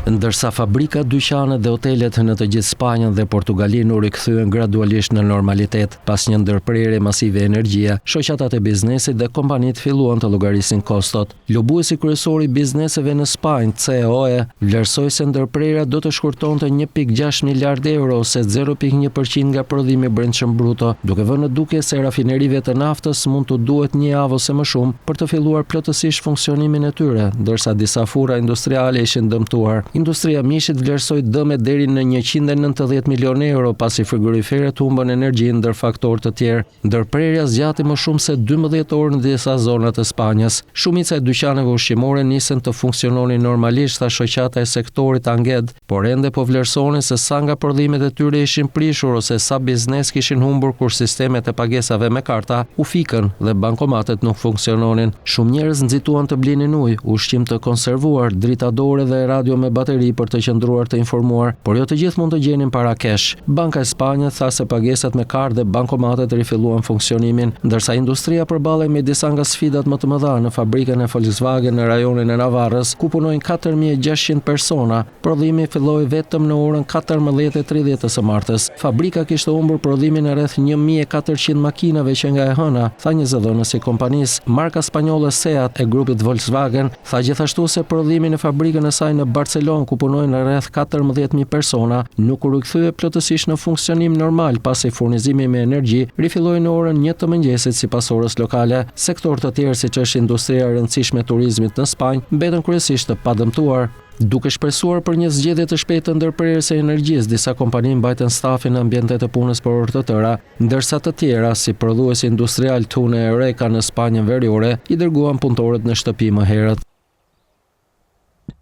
Ndërsa fabrikat, dyqanet dhe hotelet në të gjithë Spanjën dhe Portugalinë u rikthyen gradualisht në normalitet pas një ndërprerje masive energjie, shoqatat e biznesit dhe kompanitë filluan të llogarisin kostot. Lobuesi kryesor i bizneseve në Spanjë, COE, vlerësoi se ndërprerja do të shkurtonte 1.6 miliardë euro ose 0.1% nga prodhimi brendshëm bruto, duke vënë në duke se rafinerive të naftës mund të duhet një javë ose më shumë për të filluar plotësisht funksionimin e tyre, ndërsa disa fura industriale ishin dëmtuar. Industria mishit vlerësoi dëme deri në 190 milionë euro pasi frigoriferet humbën energji ndër faktorë të tjerë. Ndërprerja zgjati më shumë se 12 orë në disa zona të Spanjës. Shumica e dyqaneve ushqimore nisën të funksiononin normalisht, tha shoqata e sektorit Anged, por ende po vlerësonin se sa nga prodhimet e tyre ishin prishur ose sa biznes kishin humbur kur sistemet e pagesave me karta u fikën dhe bankomatet nuk funksiononin. Shumë njerëz nxituan të blinin ujë, ushqim të konservuar, dritadore dhe radio me bateri për të qëndruar të informuar, por jo të gjithë mund të gjenin para kesh. Banka e Spanjës tha se pagesat me kartë dhe bankomatet rifilluan funksionimin, ndërsa industria përballej me disa nga sfidat më të mëdha në fabrikën e Volkswagen në rajonin e Navarrës, ku punojnë 4600 persona. Prodhimi filloi vetëm në orën 14:30 të së martës. Fabrika kishte humbur prodhimin e rreth 1400 makinave që nga e hëna, tha një zëdhënës i kompanisë. Marka spanjolle Seat e grupit Volkswagen tha gjithashtu se prodhimi në fabrikën e saj në Barcelonë, ku punojnë rreth 14.000 persona, nuk u rikthye plotësisht në funksionim normal pasi furnizimi me energji rifilloi në orën 1 të mëngjesit sipas orës lokale. Sektor të tjerë siç është industria e rëndësishme e turizmit në Spanjë mbetën kryesisht të padëmtuar. Duke shpresuar për një zgjedhje të shpejtë të ndërprerjes së energjisë, disa kompani mbajtën stafin në ambiente të punës për orë të tëra, ndërsa të tjera, si prodhuesi industrial Tune Eureka në Spanjën Veriore, i dërguan punëtorët në shtëpi më herët.